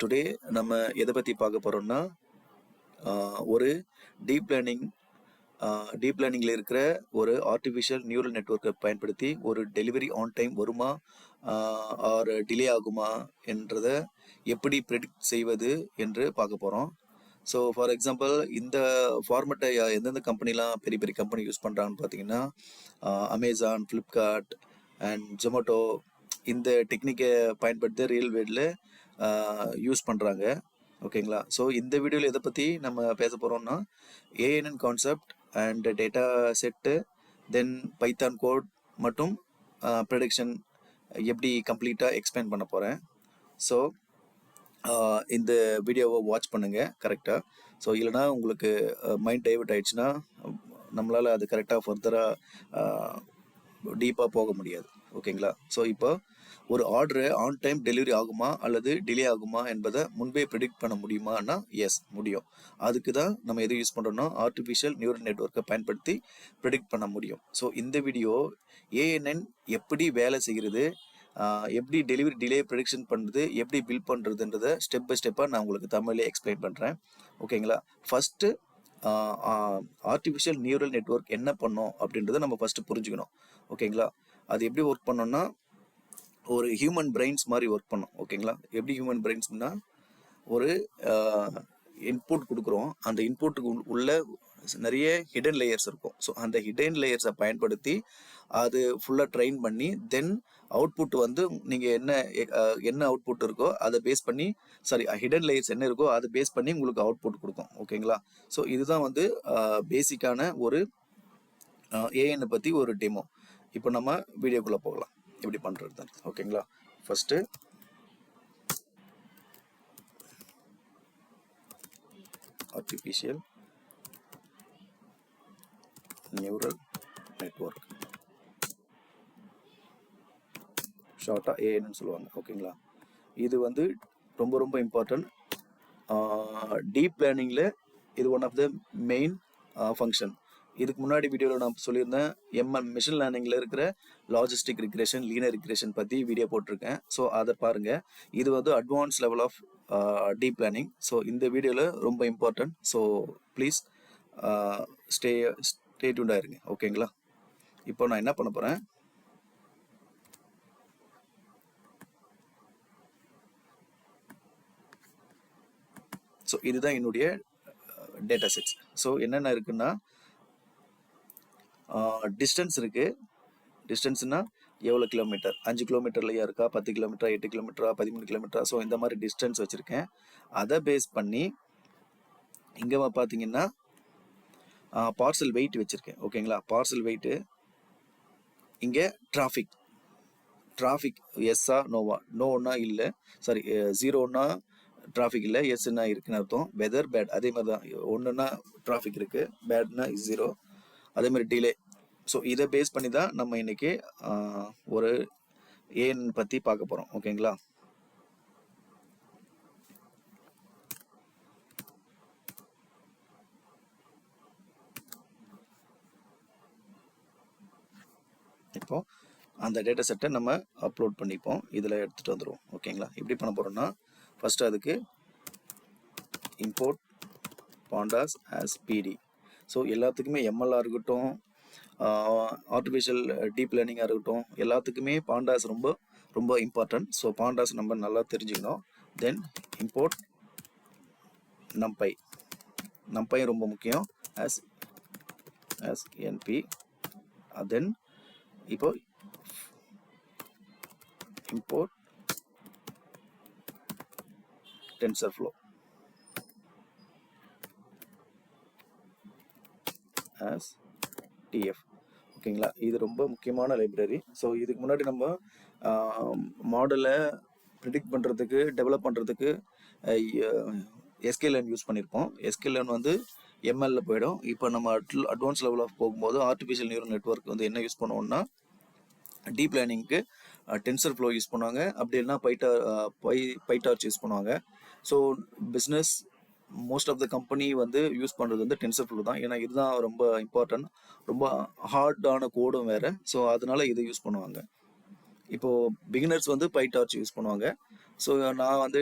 Today நம்ம எதை பற்றி பார்க்க போகிறோம்னா ஒரு டீப் லேர்னிங் டீப் லேர்னிங்கில் இருக்கிற ஒரு ஆர்டிஃபிஷியல் நியூரல் நெட்வொர்க்கை பயன்படுத்தி ஒரு டெலிவரி ஆன் டைம் வருமா ஆர் டிலே ஆகுமா என்றதை எப்படி ப்ரெடிக்ட் செய்வது என்று பார்க்க போகிறோம். ஸோ ஃபார் எக்ஸாம்பிள் இந்த ஃபார்மெட்டை எந்தெந்த கம்பெனிலாம் பெரிய பெரிய கம்பெனி யூஸ் பண்ணுறாங்கன்னு பார்த்தீங்கன்னா அமேசான், ஃப்ளிப்கார்ட் அண்ட் ஜொமேட்டோ இந்த டெக்னிக்கை பயன்படுத்தி ரியல் வேர்ல்டில் யூஸ் பண்ணுறாங்க. ஓகேங்களா? ஸோ இந்த வீடியோவில் எதை பற்றி நம்ம பேச போகிறோம்னா ANN concept and data set, then Python code மற்றும் ப்ரெடிக்ஷன் எப்படி கம்ப்ளீட்டாக எக்ஸ்பிளைன் பண்ண போகிறேன். ஸோ இந்த வீடியோவை வாட்ச் பண்ணுங்கள் கரெக்டாக. ஸோ இல்லைனா உங்களுக்கு மைண்ட் டைவர்ட் ஆயிடுச்சுன்னா நம்மளால் அது கரெக்டாக ஃபர்தராக டீப்பாக போக முடியாது. ஓகேங்களா? ஸோ இப்போ ஒரு ஆர்டரு ஆன் டைம் டெலிவரி ஆகுமா அல்லது டிலே ஆகுமா என்பதை முன்பே ப்ரெடிக்ட் பண்ண முடியுமான்னா எஸ் முடியும். அதுக்கு தான் நம்ம எது யூஸ் பண்ணுறோம்னா ஆர்டிஃபிஷியல் நியூரல் நெட்வொர்க்கை பயன்படுத்தி ப்ரெடிக்ட் பண்ண முடியும். ஸோ இந்த வீடியோ ஏஎன்என் எப்படி வேலை செய்கிறது, எப்படி டெலிவரி டிலே ப்ரெடிக்ஷன் பண்ணுறது, எப்படி பில்ட் பண்ணுறதுன்றதை ஸ்டெப் பை ஸ்டெப்பாக நான் உங்களுக்கு தமிழ்லேயே எக்ஸ்பிளைன் பண்ணுறேன். ஓகேங்களா? ஃபஸ்ட்டு ஆர்டிஃபிஷியல் நியூரல் நெட்வொர்க் என்ன பண்ணோம் அப்படின்றத நம்ம ஃபஸ்ட்டு புரிஞ்சுக்கணும். ஓகேங்களா? அது எப்படி ஒர்க் பண்ணோம்னா ஒரு ஹியூமன் பிரெயின்ஸ் மாதிரி ஒர்க் பண்ணோம். ஓகேங்களா? எப்படி ஹியூமன் பிரெயின்ஸ்னா ஒரு இன்புட் கொடுக்குறோம், அந்த இன்புட்டுக்கு உள்ள நிறைய ஹிடன் லேயர்ஸ் இருக்கும். ஸோ அந்த ஹிடன் லேயர்ஸை பயன்படுத்தி அது ஃபுல்லாக ட்ரெயின் பண்ணி தென் அவுட்புட் வந்து நீங்கள் என்ன அவுட்புட் இருக்கோ அதை பேஸ் பண்ணி ஹிடன் லேயர்ஸ் என்ன இருக்கோ அதை பேஸ் பண்ணி உங்களுக்கு அவுட்புட் கொடுக்கும். ஓகேங்களா? ஸோ இதுதான் வந்து பேசிக்கான ஒரு ஏஎன்னை பற்றி ஒரு டெமோ. இப்போ நம்ம வீடியோக்குள்ளே போகலாம் எப்படி பண்ணுறது தான். ஓகேங்களா? ஃபஸ்ட்டு ஆர்டிஃபிஷியல் நியூரல் நெட்வொர்க், ஷார்ட்டாக ஏஎன்னு சொல்லுவாங்க. ஓகேங்களா? இது வந்து ரொம்ப ரொம்ப இம்பார்ட்டன்ட். டீப் லேர்னிங்கில் இது one of the main function. இதுக்கு முன்னாடி வீடியோவில் நான் சொல்லியிருந்தேன் மிஷின் லேர்னிங்கில் இருக்கிற லாஜிஸ்டிக் ரிக்ரெஷன், லீனர் ரிக்ரெஷன் பற்றி வீடியோ போட்டிருக்கேன். ஸோ அதை பாருங்கள். இது வந்து advance level of deep learning. So இந்த வீடியோவில் ரொம்ப இம்பார்ட்டன்ட். ஸோ ப்ளீஸ் ஸ்டே டியூன்டாக இருங்க. ஓகேங்களா? இப்போ நான் என்ன பண்ண போகிறேன், ஸோ இதுதான் என்னுடைய டேட்டா செட்ஸ். ஸோ என்னென்ன இருக்குன்னா டிஸ்டன்ஸ் இருக்குது. டிஸ்டன்ஸ்னால் எவ்வளோ கிலோமீட்டர், 5 கிலோமீட்டர்லையா இருக்கா, 10 கிலோமீட்டரா, 8 கிலோமீட்டரா, 13 கிலோமீட்டரா. ஸோ இந்த மாதிரி டிஸ்டன்ஸ் வச்சுருக்கேன். அதை பேஸ் பண்ணி இங்கே பார்த்தீங்கன்னா பார்சல் வெயிட் வச்சுருக்கேன். ஓகேங்களா? Parcel weight. இங்கே டிராஃபிக் எஸ்ஸா நோவா, நோன்னா இல்லை, ஜீரோன்னா டிராஃபிக் இல்லை, எஸ்ன்னா இருக்குன்னு அர்த்தம். வெதர் பேட் அதே மாதிரி தான், ஒன்றுனா டிராஃபிக் இருக்குது, பேட்னா ஜீரோ. அதே மாதிரி டிலே. ஸோ இதை பேஸ் பண்ணி தான் நம்ம இன்னைக்கு ஒரு ஏன் பற்றி பார்க்க போகிறோம். ஓகேங்களா? இப்போ அந்த டேட்டா செட்டை நம்ம அப்லோட் பண்ணிப்போம், இதில் எடுத்துகிட்டு வந்துடுவோம். ஓகேங்களா? எப்படி பண்ண போகிறோம்னா ஃபஸ்ட்டு அதுக்கு இம்போர்ட் பாண்டாஸ் ஆஸ் பிடி. ஸோ எல்லாத்துக்குமே எம்எல்ஆர் இருக்கட்டும், ஆர்டிஃபிஷியல் டீப் லேர்னிங்காக இருக்கட்டும், எல்லாத்துக்குமே பாண்டாஸ் ரொம்ப ரொம்ப இம்பார்ட்டன்ட். ஸோ பாண்டாஸ் நம்ம நல்லா தெரிஞ்சுக்கணும். தென் இம்போர்ட் நம்பை ரொம்ப முக்கியம், ஆஸ் என்பி. தென் இப்போ இம்போர்ட் டென்சர்ஃப்ளோ as TF. ஓகேங்களா? இது ரொம்ப முக்கியமான லைப்ரரி. ஸோ இதுக்கு முன்னாடி நம்ம மாடலை ப்ரிடிக்ட் பண்ணுறதுக்கு, டெவலப் பண்ணுறதுக்கு SQLN யூஸ் பண்ணியிருப்போம். SQLN வந்து எம்எல்ல போயிடும். இப்போ நம்ம அட்வான்ஸ் லெவல் ஆஃப் போகும்போது ஆர்டிஃபிஷியல் நியூரல் நெட்வொர்க் வந்து என்ன யூஸ் பண்ணுவோம்னா டீப் லேர்னிங்க்கு டென்சர்ஃப்ளோ யூஸ் பண்ணுவாங்க. அப்படி இல்லைன்னா பைடார்ச் யூஸ் பண்ணுவாங்க. So business most of the company வந்து யூஸ் பண்ணுறது வந்து டென்சர்ஃப்ளோ தான். ஏன்னா இதுதான் ரொம்ப இம்பார்ட்டன்ட், ரொம்ப ஹார்டான கோடும் வேறு. ஸோ அதனால இதை யூஸ் பண்ணுவாங்க. இப்போது பிகினர்ஸ் வந்து பைடார்ச் யூஸ் பண்ணுவாங்க. ஸோ நான் வந்து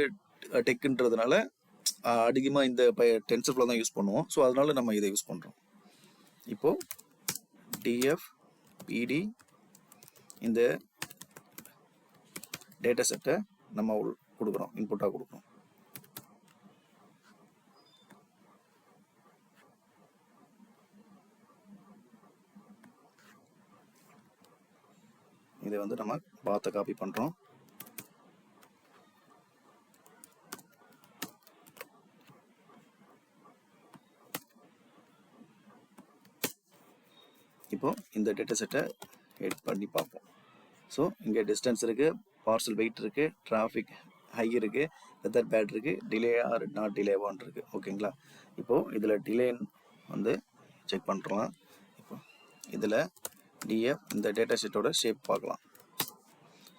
டெக்குன்றதுனால அதிகமாக இந்த டென்சர்ஃப்ளோ தான் யூஸ் பண்ணுவோம். ஸோ அதனால நம்ம இதை யூஸ் பண்ணுறோம். இப்போது டிஎஃப் பிடி இந்த டேட்டா செட்டை நம்ம கொடுக்குறோம், இன்புட்டாக கொடுக்குறோம். இதை வந்து நம்ம பாத்தை காப்பி பண்ணுறோம். இப்போ இந்த டேட்டா செட்டை எடிட் பண்ணி பார்ப்போம். ஸோ இங்கே டிஸ்டன்ஸ் இருக்குது, பார்சல் வெயிட் இருக்குது, டிராஃபிக் ஹை இருக்குது, வெதர் பேட் இருக்குது, டிலே ஆர் நாட் டிலேவான் இருக்குது. ஓகேங்களா? இப்போது இதில் டிலே வந்து செக் பண்ணுறோம். இப்போ இதில் டிஎஃப் இந்த டேட்டா செட்டோட ஷேப் பார்க்கலாம்.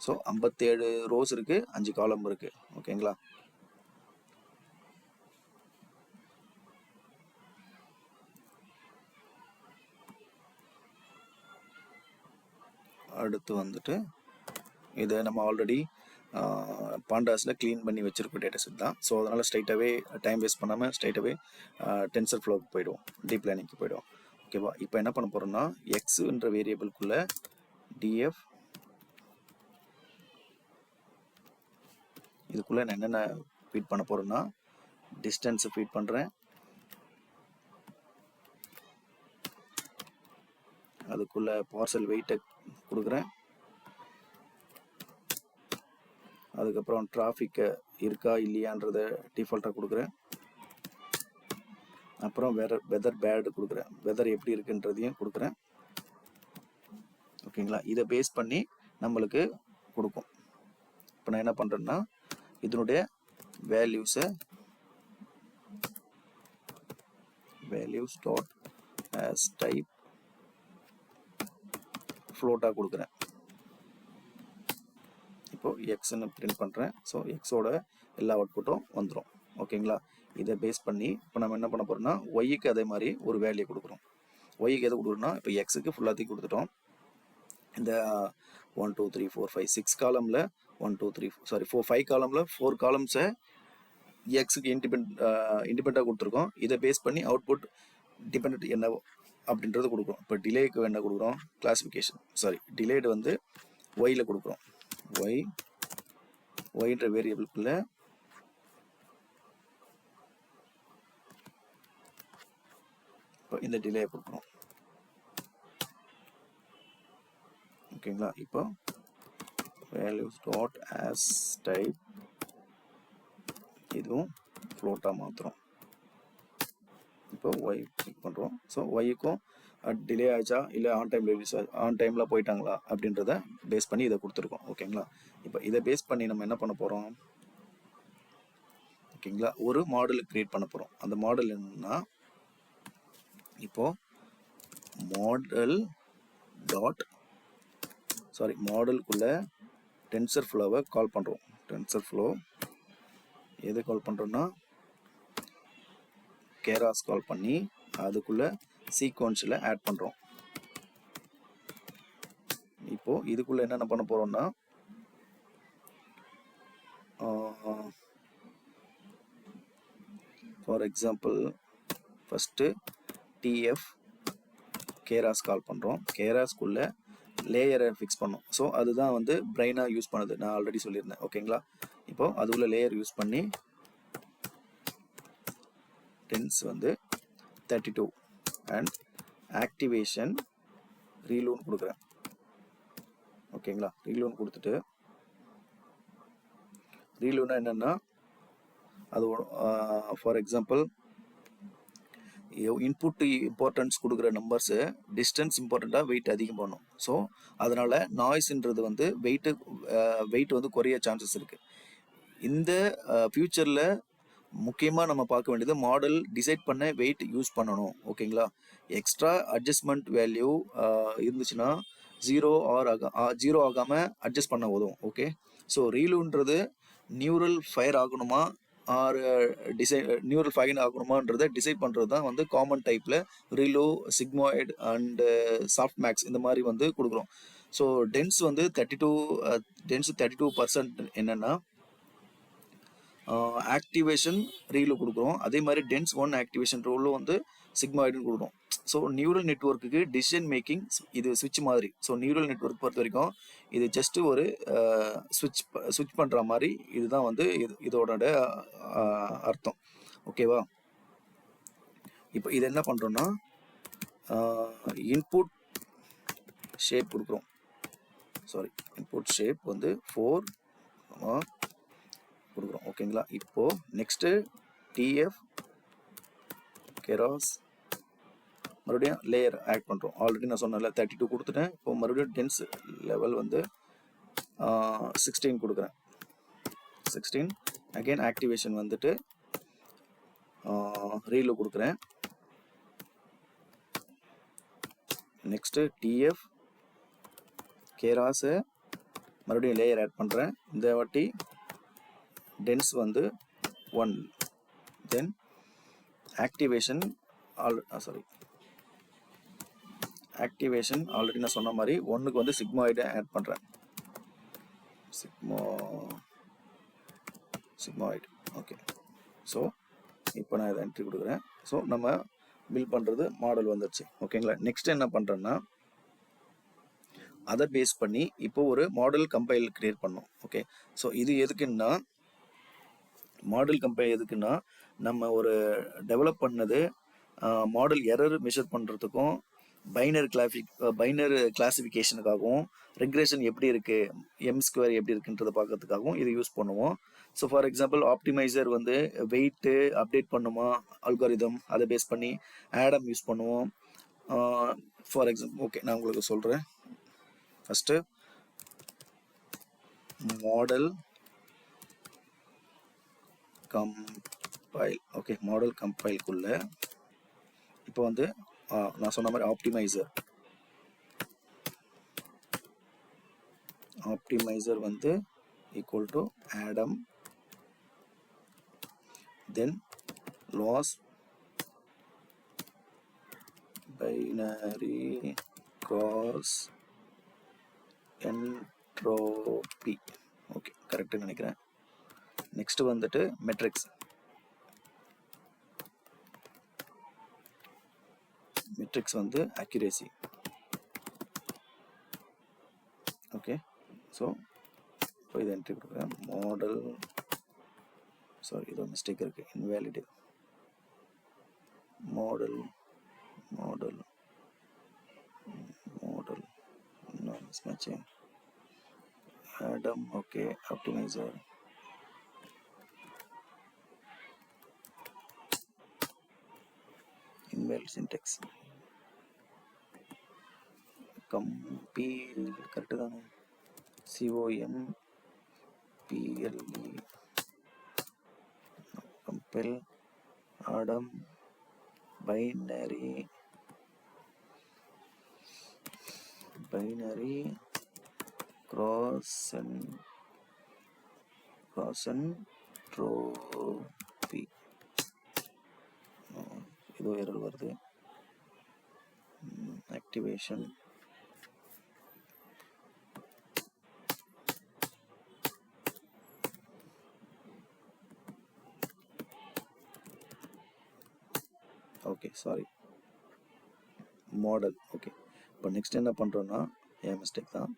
ஸோ 57 ரோஸ் இருக்குது, 5 காலம் இருக்குது. ஓகேங்களா? அடுத்து வந்துட்டு இதை நம்ம ஆல்ரெடி பாண்டாஸில் க்ளீன் பண்ணி வச்சுருக்க டேட்டா செட் தான். ஸோ அதனால் ஸ்ட்ரைட்டாகவே டைம் வேஸ்ட் பண்ணாமல் ஸ்ட்ரைட்டாகவே டென்சர்ஃப்ளோவுக்கு போயிடுவோம், டீப் லேர்னிங்க்கு போயிடுவோம். ஓகேவா? இப்போ என்ன பண்ண போகிறோம்னா எக்ஸுன்ற வேரியபிள்குள்ளே டிஎஃப் இதுக்குள்ளே நான் என்னென்ன ஃபீட் பண்ண போகிறேன்னா டிஸ்டன்ஸை ஃபீட் பண்ணுறேன், அதுக்குள்ளே பார்சல் வெயிட்டை கொடுக்குறேன், அதுக்கப்புறம் டிராஃபிக்கை இருக்கா இல்லையான்றதை டிஃபால்ட்டாக கொடுக்குறேன், அப்புறம் வெதர் பேடு கொடுக்குறேன், வெதர் எப்படி இருக்குன்றதையும் கொடுக்குறேன். ஓகேங்களா? இதை பேஸ் பண்ணி நம்மளுக்கு கொடுக்கும். இப்போ நான் என்ன பண்ணுறேன்னா இதனுடைய வேல்யூஸை வேல்யூஸ் டாட் ஆஸ் டைப் ஃப்ளோட்டாக கொடுக்குறேன். இப்போது எக்ஸ்ன்னு பிரிண்ட் பண்ணுறேன். ஸோ எக்ஸோட எல்லா அவுட்புட்டும் வந்துடும். ஓகேங்களா? இதை பேஸ் பண்ணி இப்போ நம்ம என்ன பண்ண போகிறோம்னா ஒய்க்கு அதே மாதிரி ஒரு வேல்யூ கொடுக்குறோம். ஒய்க்கு எது கொடுக்குறோம்னா இப்போ எக்ஸுக்கு ஃபுல்லாத்தையும் கொடுத்துட்டோம். இந்த 1 2 3 4 5 6 காலமில் 5 காலமில் 4 காலம்ஸை எக்ஸுக்கு இண்டிபெண்ட்டாக கொடுத்துருக்கோம். இதை பேஸ் பண்ணி அவுட்புட் டிபெண்ட் என்ன அப்படின்றது கொடுக்குறோம். இப்போ டிலேக்கு என்ன கொடுக்குறோம், டிலேடு வந்து ஒயில் கொடுக்குறோம். ஒய்ன்ற வேரியபிள்குள்ள இப்போ இந்த டிலே கொடுக்குறோம். ஓகேங்களா? இப்போ வேல்யூஸ் டாட் ஆஸ் டைப் இதுவும் ஃப்ளோட்டாக மாற்றுறோம். இப்போ ஒய் கிளிக் பண்ணுறோம். ஸோ ஒய்க்கும் டிலே ஆச்சா இல்லை ஆன் டைமில் போயிட்டாங்களா அப்படின்றத பேஸ் பண்ணி இதை கொடுத்துருக்கோம். ஓகேங்களா? இப்போ இதை பேஸ் பண்ணி நம்ம என்ன பண்ண போகிறோம், ஓகேங்களா, ஒரு மாடல் கிரியேட் பண்ண போகிறோம். அந்த மாடல் என்னன்னா இப்போது மாடலுக்குள்ளே டென்சர்ஃப்ளோவை கால் பண்ணுறோம். டென்சர்ஃப்ளோ எது கால் பண்ணுறோன்னா கேராஸ் கால் பண்ணி அதுக்குள்ளே சீக்வன்ஸில் ஆட் பண்ணுறோம். இப்போது இதுக்குள்ளே என்னென்ன பண்ண போகிறோம்னா ஃபார் எக்ஸாம்பிள் ஃபஸ்ட்டு டிஎஃப் கேராஸ் கால் பண்ணுறோம். கேராஸ்குள்ளே லேயரை ஃபிக்ஸ் பண்ணோம். ஸோ அதுதான் வந்து பிரெயினாக யூஸ் பண்ணுது, நான் ஆல்ரெடி சொல்லியிருந்தேன். ஓகேங்களா? இப்போது அதுக்குள்ளே லேயர் யூஸ் பண்ணி டென்ஸ் வந்து 32 அண்ட் ஆக்டிவேஷன் ரீலோன் கொடுக்குறேன். ஓகேங்களா? ரீலோன் கொடுத்துட்டு ரீலோனா என்னென்னா அது ஃபார் எக்ஸாம்பிள் இன்புட் இம்பார்ட்டன்ஸ் கொடுக்குற நம்பர்ஸு டிஸ்டன்ஸ் இம்பார்ட்டண்ட்டாக வெயிட் அதிகம் பண்ணும். ஸோ அதனால் நாய்ஸ்ன்றது வந்து வெயிட் வந்து குறைய சான்சஸ் இருக்குது. இந்த ஃப்யூச்சரில் முக்கியமாக நம்ம பார்க்க வேண்டியது மாடல் டிசைட் பண்ண வெயிட் யூஸ் பண்ணணும். ஓகேங்களா? எக்ஸ்ட்ரா அட்ஜஸ்ட்மெண்ட் வேல்யூ இருந்துச்சுன்னா ஜீரோ ஆகாமல் அட்ஜஸ்ட் பண்ண உதவும். ஓகே, ஸோ ரீலூன்றது நியூரல் ஃபயர் ஆகணுமா ஆர் நியூரல் ஃபைன் ஆகணுமான்றதை டிசைட் பண்ணுறது தான் வந்து காமன் டைப்பில் ரீலோ, சிக்மாய்டு அண்டு சாஃப்ட் மேக்ஸ் இந்த மாதிரி வந்து கொடுக்குறோம். ஸோ டென்ஸ் வந்து 32% என்னென்னா ஆக்டிவேஷன் ரீலு கொடுக்குறோம். அதே மாதிரி டென்ஸ் ஒன் ஆக்டிவேஷன் ரோலும் வந்து சிக்மாய்டுன்னு கொடுக்குறோம். ஸோ நியூரல் நெட்ஒர்க்குக்கு டிசிஷன் மேக்கிங் இது ஸ்விட்ச் மாதிரி. ஸோ நியூரல் நெட்ஒர்க் பொறுத்த வரைக்கும் இது ஜஸ்ட்டு ஒரு ஸ்விட்ச் பண்ணுற மாதிரி. இதுதான் வந்து இதோட அர்த்தம். ஓகேவா? இப்போ இது என்ன பண்ணுறோன்னா இன்புட் ஷேப் கொடுக்குறோம். சாரி, இன்புட் ஷேப் வந்து 4 கொடுக்குறோம். ஓகேங்களா? இப்போது நெக்ஸ்ட்டு டிஎஃப் கெராஸ் மறுபடியும் லேயர் ஆட் பண்ணுறோம். ஆல்ரெடி நான் சொன்னேன்ல 32 கொடுத்துட்டேன். இப்போ மறுபடியும் டென்ஸ் லெவல் வந்து 16 கொடுக்குறேன். 16 அகெயின் ஆக்டிவேஷன் வந்துட்டு ரீலோ கொடுக்குறேன். நெக்ஸ்ட்டு டிஎஃப் கேராஸை மறுபடியும் லேயர் ஆட் பண்ணுறேன். இந்த வாட்டி டென்ஸ் வந்து 1. தென் ஆக்டிவேஷன் ஆக்டிவேஷன் ஆல்ரெடி நான் சொன்ன மாதிரி 1க்கு வந்து சிக்மாய்டை ஆட் பண்ணுறேன். சிக்மாய்டு. ஓகே. ஸோ இப்போ நான் இதை என்ட்ரி கொடுக்குறேன். ஸோ நம்ம பில்ட் பண்ணுறது மாடல் வந்துடுச்சு. ஓகேங்களா? நெக்ஸ்ட் என்ன பண்ணுறேன்னா அதை பேஸ் பண்ணி இப்போ ஒரு மாடல் கம்பைல் கிரியேட் பண்ணோம். ஓகே. ஸோ இது எதுக்குன்னா மாடல் கம்பைல் எதுக்குன்னா நம்ம ஒரு டெவலப் பண்ணது மாடல் எரர் மெஷர் பண்ணுறதுக்கும் பைனர் கிளாசிஃபிகேஷனுக்காகவும் ரெக்ரெஷன் எப்படி இருக்குது M² எப்படி இருக்குன்றதை பார்க்கறதுக்காகவும் இது யூஸ் பண்ணுவோம். ஸோ ஃபார் எக்ஸாம்பிள் ஆப்டிமைசர் வந்து வெயிட்டு அப்டேட் பண்ணுமா அல்காரிதம், அதை பேஸ் பண்ணி ஆடம் யூஸ் பண்ணுவோம். ஃபார் எக்ஸாம்பிள் ஓகே நான் உங்களுக்கு சொல்கிறேன். First model compile. Okay, model கம்பைல்குள்ளே இப்போ வந்து நான் சொன்ன மாதிரி ஆப்டிமைசர் வந்து equal to Adam, then loss binary cross entropy. Okay, கரெக்டுன்னு நினைக்கிறேன். நெக்ஸ்ட் வந்துட்டு மெட்ரிக்ஸ் வந்து அக்யூரேசி. ஓகே. ஸோ இப்போ இதை என்ட்ரி கொடுக்குறேன். மாடல் இது மிஸ்டேக் இருக்குது. Invalid model mismatching Adam. Okay, optimiser invalid syntax. compile correct தானே? COMPLE compile adam binary cross entropy. ஏதோ எரர் வருது. Activation okay, sorry, model. Okay, இப்போ நெக்ஸ்ட் என்ன பண்ணுறோன்னா என் மிஸ்டேக் தான்.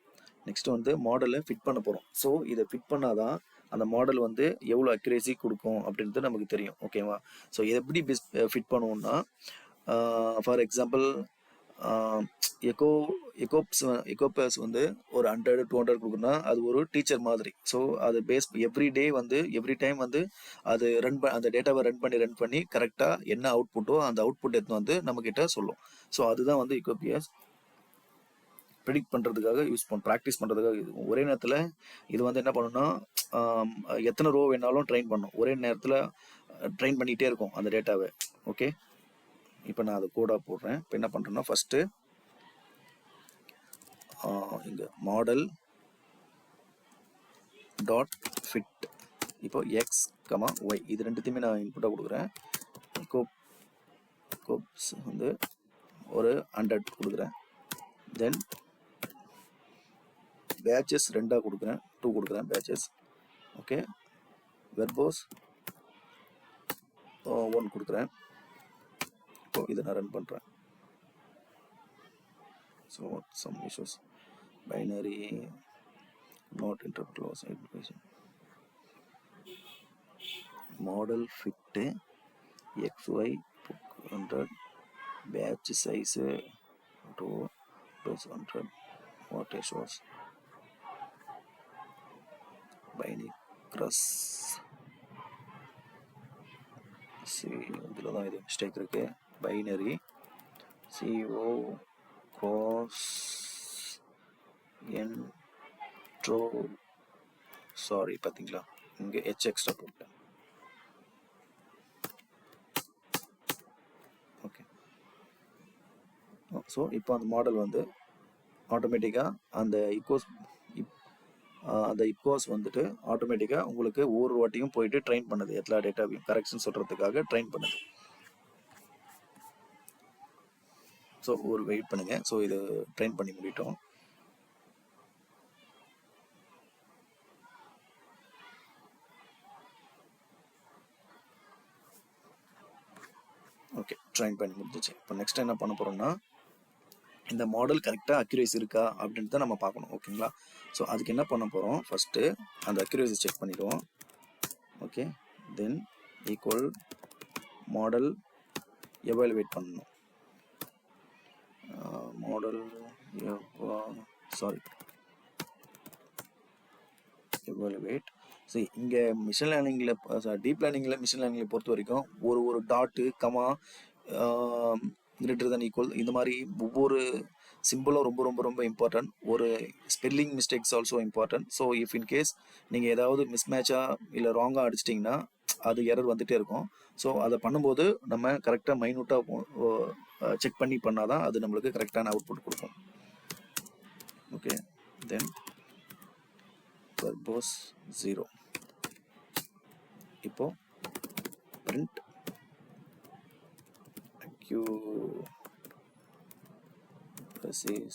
நெக்ஸ்ட் வந்து மாடலை ஃபிட் பண்ண போகிறோம். ஸோ இதை ஃபிட் பண்ணாதான் அந்த மாடல் வந்து எவ்வளோ அக்யூரேசி கொடுக்கும் அப்படின்றது நமக்கு தெரியும். ஓகேவா? ஸோ எப்படி ஃபிட் பண்ணுவோம்னா ஃபார் எக்ஸாம்பிள் எக்கோபஸ் வந்து ஒரு 100 200 கொடுக்குன்னா அது ஒரு டீச்சர் மாதிரி. ஸோ அது எவ்ரி டைம் வந்து அது அந்த டேட்டாவை ரன் பண்ணி கரெக்டாக என்ன அவுட்புட்டோ அந்த அவுட்புட் எடுத்து வந்து நம்மக்கிட்ட சொல்லும். ஸோ அதுதான் வந்து எக்கோபிஎஸ் ப்ரிடிக்ட் பண்ணுறதுக்காக ப்ராக்டிஸ் பண்ணுறதுக்காக. ஒரே நேரத்தில் இது வந்து என்ன பண்ணணும்னா எத்தனை ரோ வேணாலும் ட்ரெயின் பண்ணும். ஒரே நேரத்தில் ட்ரெயின் பண்ணிகிட்டே இருக்கும் அந்த டேட்டாவை. ஓகே, இப்போ நான் அதை கோடாக போடுறேன். இப்போ என்ன பண்ணுறேன்னா ஃபஸ்ட்டு இங்கே மாடல் டாட் ஃபிட். இப்போ எக்ஸ் ஒய் இது ரெண்டுத்தையுமே நான் இன்புட்டாக கொடுக்குறேன். கோப்ஸ் வந்து ஒரு 100 கொடுக்குறேன். தென் பேட்சஸ் 2 கொடுக்குறேன், 2 கொடுக்குறேன் பேட்சஸ். ஓகே, வெர்போஸ் 1 கொடுக்குறேன். இப்போ இதை நான் ரன் பண்ணுறேன். So some issues binary not interrupt close identification model fit XY 100 batch size 200 what issues binary cross இதில் தான் இது மிஸ்டேக் இருக்குது. Binary CO cross intro sorry பார்த்தீங்களா, இங்கே H எக்ஸ்ட்ரா போட்டேன். ஓகே, ஸோ இப்போ அந்த மாடல் வந்து ஆட்டோமேட்டிக்காக அந்த இக்கோஸ் வந்துட்டு ஆட்டோமேட்டிக்காக உங்களுக்கு ஒவ்வொரு வாட்டியும் போயிட்டு ட்ரெயின் பண்ணுது. எல்லா டேட்டாவையும் கரெக்ஷன் சொல்கிறதுக்காக ட்ரெயின் பண்ணுது. ஸோ ஒரு வெயிட் பண்ணுங்க. ஸோ இது ட்ரெயின் பண்ணி முடிட்டோம். ஓகே, ட்ரெயின் பண்ணி முடிஞ்சிச்சு. இப்போ நெக்ஸ்ட் என்ன பண்ண போகிறோம்னா, இந்த மாடல் கரெக்டாக அக்யூரேசி இருக்கா அப்படின்ட்டு தான் நம்ம பார்க்கணும். ஓகேங்களா, ஸோ அதுக்கு என்ன பண்ண போகிறோம், ஃபஸ்ட்டு அந்த அக்யூரேசி செக் பண்ணிடுவோம். Okay, then equal model evaluate பண்ணணும். Model evaluate. சரி, இங்கே மிஷின் லேர்னிங்கில் டீப் லேர்னிங்கில் மிஷின் லேர்னிங்கை பொறுத்த வரைக்கும் ஒரு dot comma greater than equal இந்த மாதிரி ஒவ்வொரு சிம்பிளும் ரொம்ப ரொம்ப ரொம்ப இம்பார்ட்டன்ட். ஒரு spelling mistakes also important. So if in case நீங்கள் ஏதாவது மிஸ்மேட்சாக இல்லை ராங்காக அடிச்சிட்டிங்கன்னா அது எரர் வந்துகிட்டே இருக்கும். ஸோ அதை பண்ணும்போது நம்ம கரெக்டாக மைனூட்டாக செக் பண்ணி பண்ணால் தான் அது நம்மளுக்கு கரெக்டான அவுட்புட் கொடுக்கும். ஓகே, தென் verbose 0. இப்போ print accuracy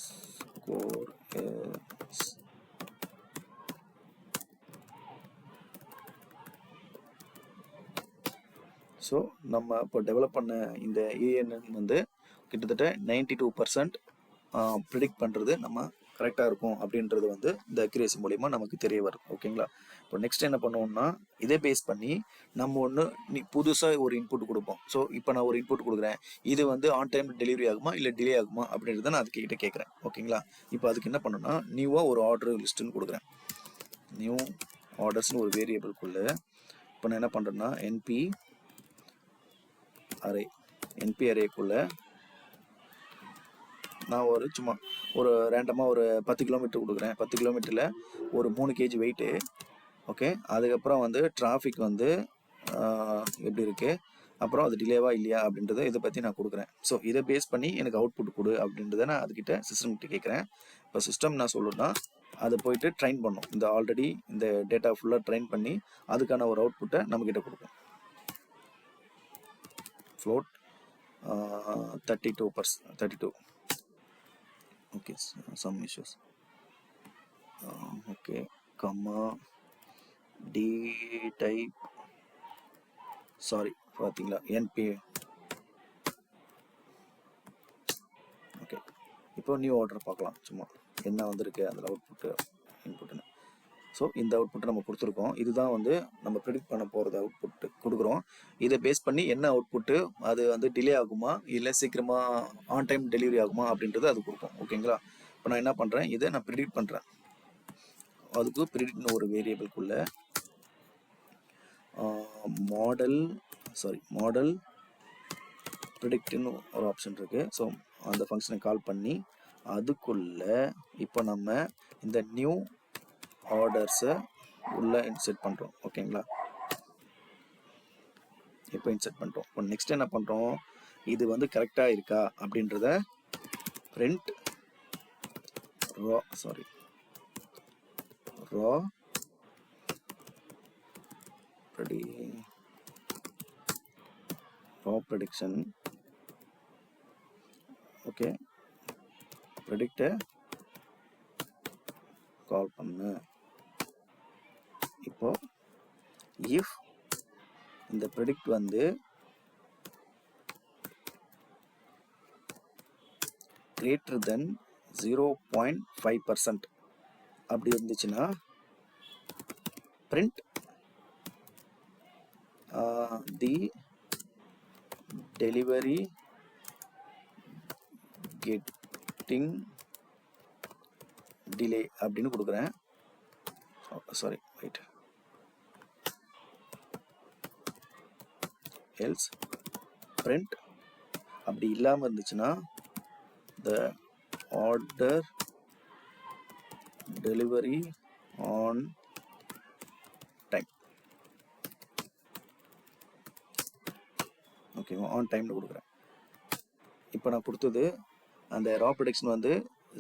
score is so நம்ம இப்போ டெவலப் பண்ண இந்த ENN வந்து கிட்டத்தட்ட 92% ப்ரிடிக்ட் பண்ணுறது நம்ம கரெக்டாக இருக்கும் அப்படின்றது வந்து இந்த அக்யூரேசி மூலிமா நமக்கு தெரிய வரும். ஓகேங்களா, இப்போ நெக்ஸ்ட் என்ன பண்ணுவோம்னா, இதை பேஸ் பண்ணி நம்ம ஒன்று புதுசாக ஒரு இன்புட் கொடுப்போம். ஸோ இப்போ நான் ஒரு இன்புட் கொடுக்குறேன், இது வந்து ஆன் டைம் டெலிவரி ஆகுமா இல்லை டிலே ஆகுமா அப்படின்றத நான் அதுக்கிட்ட கேட்குறேன். ஓகேங்களா, இப்போ அதுக்கு என்ன பண்ணணும்னா, நியூவாக ஒரு ஆர்டர் லிஸ்ட்டுன்னு கொடுக்குறேன். நியூ ஆர்டர்ஸ்னு ஒரு வேரியபிள்குள்ளே இப்போ நான் என்ன பண்ணுறேன்னா, NP அரேக்குள்ளே நான் சும்மா ஒரு ரேண்டமாக ஒரு 10 கிலோமீட்டர் கொடுக்குறேன். 10 கிலோமீட்டரில் ஒரு 3 kg வெயிட்டு. ஓகே, அதுக்கப்புறம் வந்து டிராஃபிக் வந்து எப்படி இருக்குது, அப்புறம் அது டிலேவா இல்லையா அப்படின்றத இதை பற்றி நான் கொடுக்குறேன். ஸோ இதை பேஸ் பண்ணி எனக்கு அவுட்புட் கொடு அப்படின்றத நான் அதுக்கிட்ட சிஸ்டம்கிட்ட கேட்குறேன். இப்போ சிஸ்டம் நான் சொல்லணும்னா அதை போயிட்டு ட்ரெயின் பண்ணும். இந்த ஆல்ரெடி இந்த டேட்டா ஃபுல்லாக ட்ரெயின் பண்ணி அதுக்கான ஒரு அவுட்புட்டை நம்மக்கிட்ட கொடுக்கும். Float 32. Okay, some issues. Okay, comma D type. Sorry, பார்த்தீங்களா, NP. ஓகே, இப்போ நியூ ஆர்டர் பார்க்கலாம். சும்மா என்ன வந்திருக்கு அதில் அவுட்புட்டு இன்புட்டுன்னு. ஸோ இந்த அவுட்புட்டை நம்ம கொடுத்துருக்கோம். இதுதான் வந்து நம்ம ப்ரிடிக்ட் பண்ண போகிறது அவுட்புட்டு கொடுக்குறோம். இதை பேஸ் பண்ணி என்ன அவுட்புட்டு, அது வந்து டிலே ஆகுமா இல்லை சீக்கிரமாக ஆன் டைம் டெலிவரி ஆகுமா அப்படின்றது அது கொடுக்கும். ஓகேங்களா, இப்போ நான் என்ன பண்ணுறேன், இதை நான் ப்ரிடிக்ட் பண்ணுறேன். அதுக்கு ப்ரிடிக்ட்னு ஒரு வேரியபிள்குள்ளே மாடல் ப்ரிடிக்ட்னு ஒரு ஆப்ஷன் இருக்குது. ஸோ அந்த ஃபங்க்ஷனை கால் பண்ணி அதுக்குள்ளே இப்போ நம்ம இந்த நியூ ஆர்டர்ஸை உள்ளே இன்செர்ட் பண்ணுறோம். ஓகேங்களா, இப்போ இன்செர்ட் பண்ணுறோம். இப்போ நெக்ஸ்ட் என்ன பண்ணுறோம், இது வந்து கரெக்டாக இருக்கா அப்படின்றத print raw prediction. ஓகே, ப்ரெடிக்டை கால் பண்ணு. இப்போ இஃப் இந்த ப்ரெடிக்ட் வந்து greater than 0.5% அப்படி இருந்துச்சுன்னா print the delivery getting delay அப்படின்னு கொடுக்குறேன். சாரி வெயிட், else print அப்படி இல்லாமல் இருந்துச்சுன்னா the order delivery on time. ஓகேவா, ஆன் டைமில் கொடுக்குறேன். இப்போ நான் கொடுத்தது அந்த ரா ப்ரொடக்ஷன் வந்து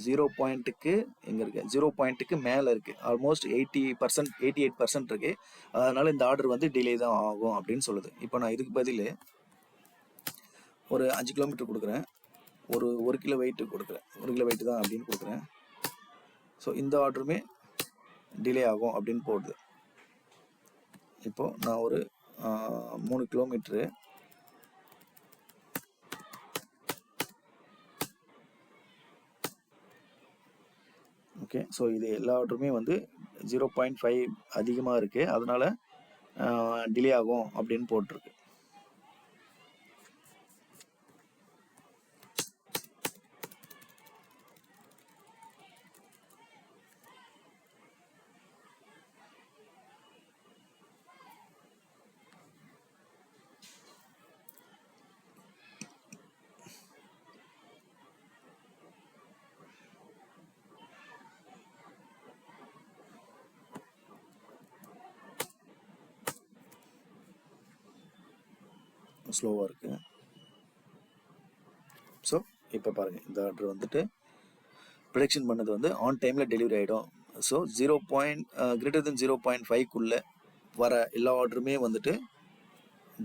0.க்கு எங்கே இருக்குது, 0.க்கு மேலே இருக்குது, ஆல்மோஸ்ட் 80%, 88% இருக்குது. அதனால் இந்த ஆர்டர் வந்து டிலே தான் ஆகும் அப்படின்னு சொல்லுது. இப்போ நான் இதுக்கு பதில் ஒரு 5 கிலோமீட்டர் கொடுக்குறேன், ஒரு கிலோ வெயிட்டு கொடுக்குறேன், 1 கிலோ வெயிட்டு தான் அப்படின்னு கொடுக்குறேன். ஸோ இந்த ஆர்டருமே டிலே ஆகும் அப்படின்னு போடுது. இப்போது நான் ஒரு 3 கிலோமீட்ரு ஓகே. ஸோ இது எல்லா ஆர்டருமே வந்து 0.5 அதிகமாக இருக்குது, அதனால் டிலே ஆகும் அப்படின்னு போட்டிருக்கு. ஸ்லோவாக இருக்குது. ஸோ இப்போ பாருங்கள், இந்த ஆர்டர் வந்துட்டு ப்ரொடக்ஷன் பண்ணது வந்து ஆன் டைமில் டெலிவரி ஆகிடும். ஸோ greater than 0.5க்குள்ளே வர எல்லா ஆர்டருமே வந்துட்டு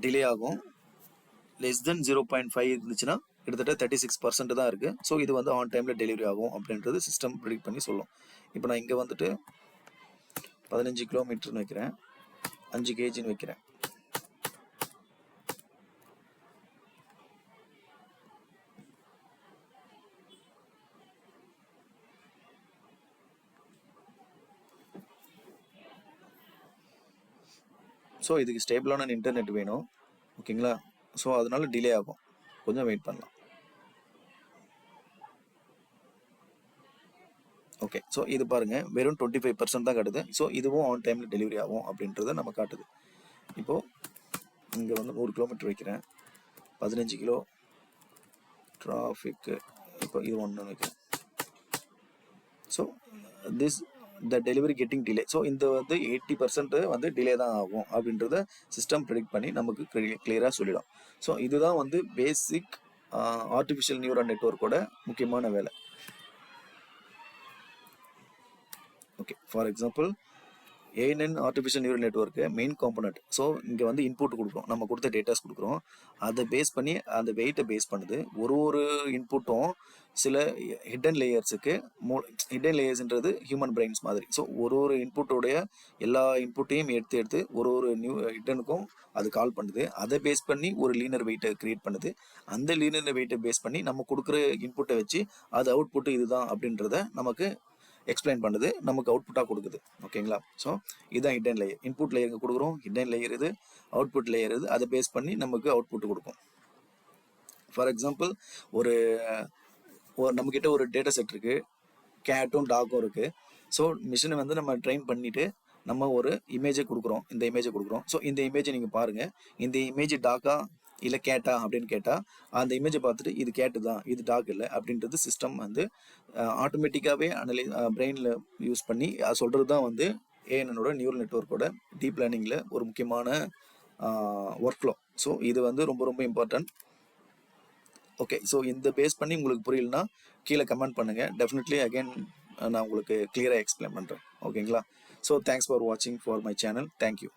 டிலே ஆகும். லெஸ் தென் 0.5 இருந்துச்சுன்னா கிட்டத்தட்ட 36% தான் இருக்குது. ஸோ இது வந்து ஆன் டைமில் டெலிவரி ஆகும் அப்படின்றது சிஸ்டம் ப்ரிடிக்ட் பண்ணி சொல்லும். இப்போ நான் இங்கே வந்துட்டு 15 கிலோமீட்டர்னு வைக்கிறேன், 5 kgன்னு வைக்கிறேன். ஸோ இதுக்கு ஸ்டேபிளான இன்டர்நெட் வேணும், ஓகேங்களா. ஸோ அதனால டிலே ஆகும், கொஞ்சம் வெயிட் பண்ணலாம். ஓகே. ஸோ இது பாருங்கள், வெறும் 25% தான் காட்டுது. ஸோ இதுவும் ஆன் டைமில் டெலிவரி ஆகும் அப்படின்றத நம்ம காட்டுது. இப்போது இங்கே வந்து 100 கிலோமீட்டர் வைக்கிறேன், 15 கிலோ டிராஃபிக்கு. இப்போ இது 1 வைக்கிறேன். So the delivery getting delay. So இந்த வந்து 80% வந்து டிலே தான் ஆகும் அப்படின்றத சிஸ்டம் ப்ரெடிக்ட் பண்ணி நமக்கு கிளியராக சொல்லிடும். ஸோ இதுதான் வந்து பேசிக் ஆர்டிஃபிஷியல் நியூரல் நெட்வொர்க்கோட முக்கியமான வேலை. Okay, for example ANN artificial neural network main component. So இங்கே வந்து இன்புட் கொடுக்குறோம், நம்ம கொடுத்த டேட்டாஸ் கொடுக்குறோம், அதை பேஸ் பண்ணி அந்த வெயிட்டை பேஸ் பண்ணுது. ஒரு இன்புட்டும் சில ஹிடன் லேயர்ஸுக்கு ஹிடன் லேயர்ஸ்ன்றது ஹியூமன் பிரெயின்ஸ் மாதிரி. ஸோ ஒரு இன்புட்டோடைய எல்லா இன்புட்டையும் எடுத்து ஒரு ஹிடனுக்கும் அது கால் பண்ணுது. அதை பேஸ் பண்ணி ஒரு லீனர் வெயிட்டை க்ரியேட் பண்ணுது. அந்த லீனர் வெயிட்டை பேஸ் பண்ணி நம்ம கொடுக்குற இன்புட்டை வச்சு அது அவுட்புட்டு இதுதான் அப்படின்றத நமக்கு எக்ஸ்பிளைன் பண்ணுது, நமக்கு அவுட்புட்டாக கொடுக்குது. ஓகேங்களா. ஸோ இதுதான் ஹிடன் லேயர். இன்புட் லேயருக்கு கொடுக்குறோம், ஹிடன் லேயர் இது, அவுட்புட் லேயர் இது, அதை பேஸ் பண்ணி நமக்கு அவுட்புட் கொடுக்கும். ஃபார் எக்ஸாம்பிள் ஒரு நம்மக்கிட்ட ஒரு டேட்டா செட் இருக்குது, கேட்டும் டாகும் இருக்குது. ஸோ மிஷினை வந்து நம்ம ட்ரெயின் பண்ணிவிட்டு நம்ம ஒரு இமேஜை கொடுக்குறோம், இந்த இமேஜை கொடுக்குறோம். ஸோ இந்த இமேஜை நீங்கள் பாருங்கள், இந்த இமேஜ் டாக்கா இல்லை கேட்டா அப்படின்னு கேட்டால் அந்த இமேஜை பார்த்துட்டு இது கேட்டு தான், இது டாக் இல்லை அப்படின்றது சிஸ்டம் வந்து ஆட்டோமேட்டிக்காகவே பிரெயினில் யூஸ் பண்ணி அது சொல்கிறது தான் வந்து ஏஎன்எனோட நியூரல் நெட்வொர்க்கோட டீப் லேர்னிங்கில் ஒரு முக்கியமான ஒர்க் ஃப்ளோ. ஸோ இது வந்து ரொம்ப ரொம்ப இம்பார்ட்டன்ட். ஓகே. ஸோ இந்த பேஸ் பண்ணி உங்களுக்கு புரியலனா கீழே கமெண்ட் பண்ணுங்கள், டெஃபினெட்லி அகைன் நான் உங்களுக்கு கிளியராக எக்ஸ்பிளைன் பண்ணுறேன். ஓகேங்களா. ஸோ தேங்க்ஸ் ஃபார் வாட்சிங் ஃபார் மை சேனல். தேங்க்யூ.